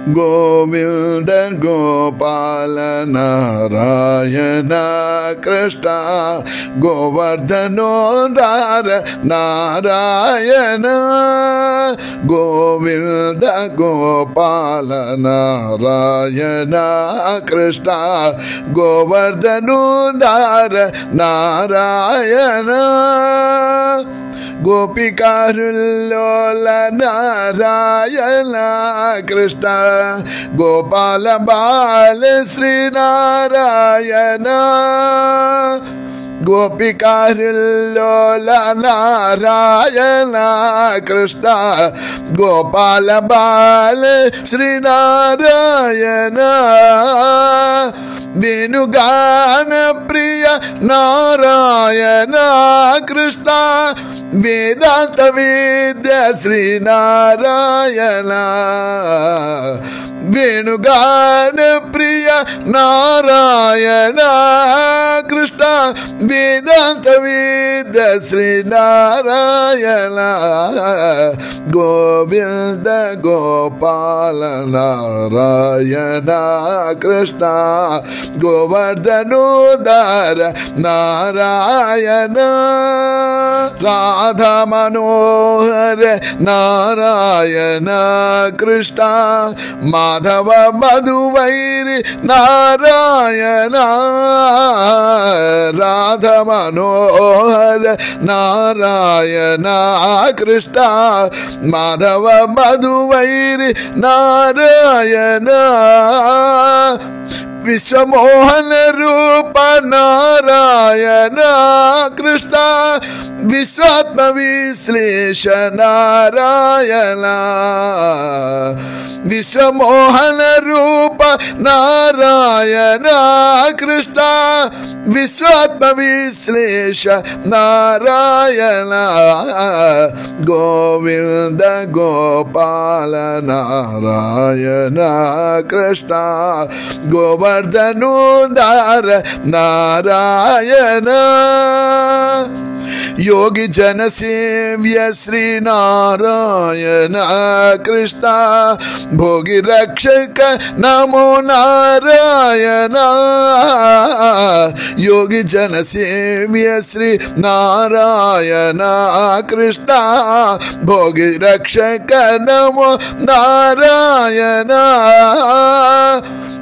ಗೋವಿಂದ ಗೋಪಾಲ ನಾರಾಯಣ ಕೃಷ್ಣ ಗೋವರ್ಧನೋದ್ಧಾರ ನಾರಾಯಣ ಗೋವಿಂದ ಗೋಪಾಲ ನಾರಾಯಣ ಕೃಷ್ಣ ಗೋವರ್ಧನೋದ್ಧಾರ ನಾರಾಯಣ ಗೋಪಿಕಾರುಲ್ಲೋಲ ನಾರಾಯಣ ಕೃಷ್ಣ ಗೋಪಾಲ ಬಾಲ ಶ್ರೀನಾರಾಯಣ ಗೋಪಿಕಾರುಲ್ಲೋಲ ನಾರಾಯಣ ಕೃಷ್ಣ ಗೋಪಾಲ ಬಾಲ ಶ್ರೀನಾರಾಯಣ ವೇಣುಗಾನ ಪ್ರಿಯ ನಾರಾಯಣ ಕೃಷ್ಣ ವೇದಾಂತ ವೇದ್ಯ ಶ್ರೀನಾರಾಯಣ ವೇಣುಗಾನ ಪ್ರಿಯ ನಾರಾಯಣ ಕೃಷ್ಣ ವೇದಾಂತ ವೇದ್ಯ ಶ್ರೀನಾರಾಯಣ ಗೋವಿಂದ ಗೋಪಾಲ ನಾರಾಯಣ ಕೃಷ್ಣ ಗೋವರ್ಧನೋದ್ಧಾರ ನಾರಾಯಣ ರಾಧಾ ಮನೋಹರ ನಾರಾಯಣ ಕೃಷ್ಣ ಮಾಧವ ಮಧುವೈರಿ ನಾರಾಯಣ ರಾಧಾ ಮನೋಹರ ನಾರಾಯಣ ಕೃಷ್ಣ ಮಾಧವ ಮಧುವೈರಿ ನಾರಾಯಣ ವಿಶ್ವಮೋಹನ ರೂಪ ನಾರಾಯಣ ಕೃಷ್ಣ ವಿಶ್ವಾತ್ಮ ವಿಶ್ಲೇಷ ನಾರಾಯಣ ವಿಶ್ವಮೋಹನ ರೂಪ ನಾರಾಯಣ ಕೃಷ್ಣ ವಿಶ್ವಾತ್ಮ ವಿಶ್ಲೇಷ ನಾರಾಯಣ ಗೋವಿಂದ ಗೋಪಾಲ ನಾರಾಯಣ ಕೃಷ್ಣ ಗೋವರ್ಧನೋದ್ಧಾರ ನಾರಾಯಣ ಯೋಗಿ ಜನ ಸೇವ್ಯ ಶ್ರೀನಾರಾಯಣ ಕೃಷ್ಣ ಭೋಗಿ ರಕ್ಷಕ ನಮೋ ನಾರಾಯಣ ಯೋಗಿ ಜನ ಸೇವ್ಯ ಶ್ರೀ ನಾರಾಯಣ ಕೃಷ್ಣ ಭೋಗಿ ರಕ್ಷಕ ನಮೋ ನಾರಾಯಣ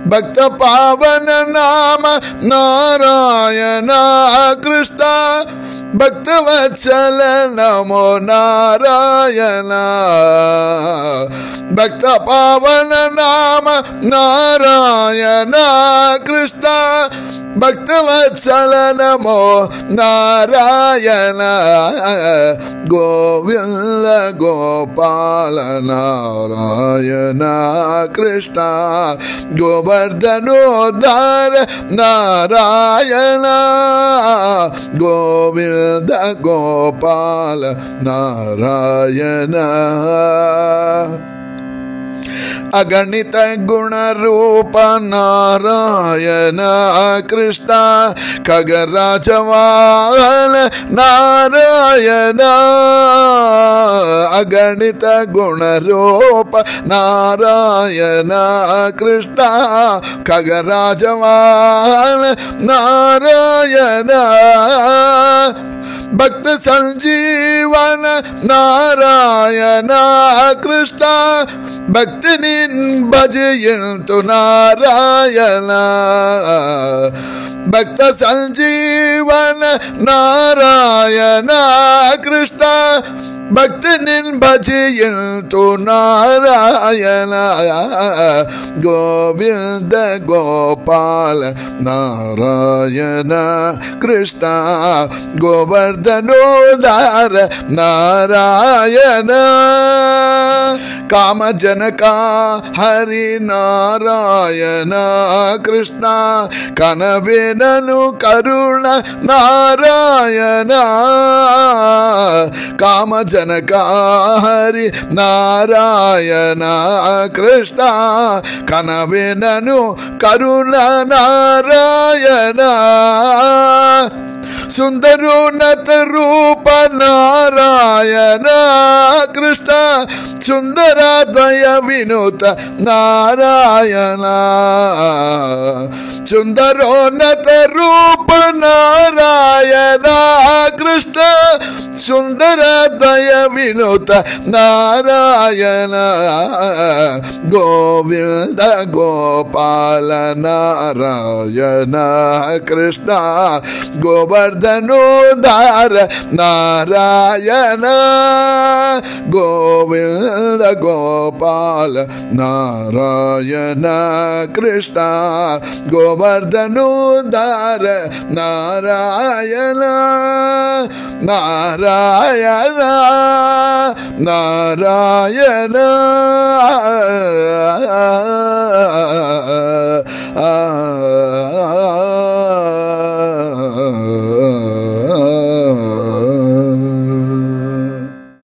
ಭಕ್ತ ಪಾವನ ನಾಮ ನಾರಾಯಣ ಕೃಷ್ಣ ಭಕ್ತವತ್ಸಲ ನಮೋ ನಾರಾಯಣ ಭಕ್ತ ಪಾವನ ನಾಮ ನಾರಾಯಣ ಕೃಷ್ಣ ಭಕ್ತವತ್ಸಲ ನಮೋ ನಾರಾಯಣ ಗೋವಿಂದ ಗೋಪಾಲ ನಾರಾಯಣ ಕೃಷ್ಣ ಗೋವರ್ಧನೋದ್ಧಾರ ನಾರಾಯಣ ಗೋವಿಂದ ಗೋಪಾಲ ನಾರಾಯಣ ಅಗಣಿತ ಗುಣರೂಪ ನಾರಾಯಣ ಕೃಷ್ಣ ಖಗರಾಜವಾಹನ ನಾರಾಯಣ ಅಗಣಿತ ಗುಣರೂಪ ನಾರಾಯಣ ಕೃಷ್ಣ ಖಗರಾಜವಾಹನ ನಾರಾಯಣ ಭಕ್ತ ಸಂಜೀವನ ನಾರಾಯಣ ಕೃಷ್ಣ ಭಕ್ತಿ ನಿನ್ ಭಜೆಯಂತು ನಾರಾಯಣ ಭಕ್ತ ಸಂಜೀವನ ನಾರಾಯಣ ಕೃಷ್ಣ ಭಕ್ತಿ ನಿನ್ ಭಜೆಯಂತು ನಾರಾಯಣ ಗೋವಿಂದ ಗೋಪಾಲ ನಾರಾಯಣ ಕೃಷ್ಣ ಗೋವರ್ಧನೋದ್ಧಾರ ನಾರಾಯಣ ಕಾಮಜನಕ ಹರಿ ನಾರಾಯಣ ಕೃಷ್ಣ ಕನವೇನನು ಕರುಣ ನಾರಾಯಣ ಕಾಮಜನಕ ಹರಿ ನಾರಾಯಣ ಕೃಷ್ಣ ಕನವೇನನು ಕರುಣ ನಾರಾಯಣ ಸುಂದರೋನ್ನತ ರೂಪ ನಾರಾಯಣ ಕೃಷ್ಣ ಸುಂದರ ದ್ವಯ ವಿನೂತ ನಾರಾಯಣ ಸುಂದರೋನ್ನತ ರೂಪ ನಾರಾಯಣ ಕೃಷ್ಣ ಸುಂದರ ದ್ವಯ ವಿನೂತ ನಾರಾಯಣ ಗೋವಿಂದ ಗೋಪಾಲ ನಾರಾಯಣ ಕೃಷ್ಣ ಗೋವರ್ಧನೋದ್ಧಾರ ನಾರಾಯಣ ಗೋವಿಂದ ಗೋಪಾಲ ನಾರಾಯಣ ಕೃಷ್ಣ ಗೋವರ್ಧನೋದ್ಧಾರ ನಾರಾಯಣ ನಾರಾಯಣ ನಾರಾಯಣ ಆ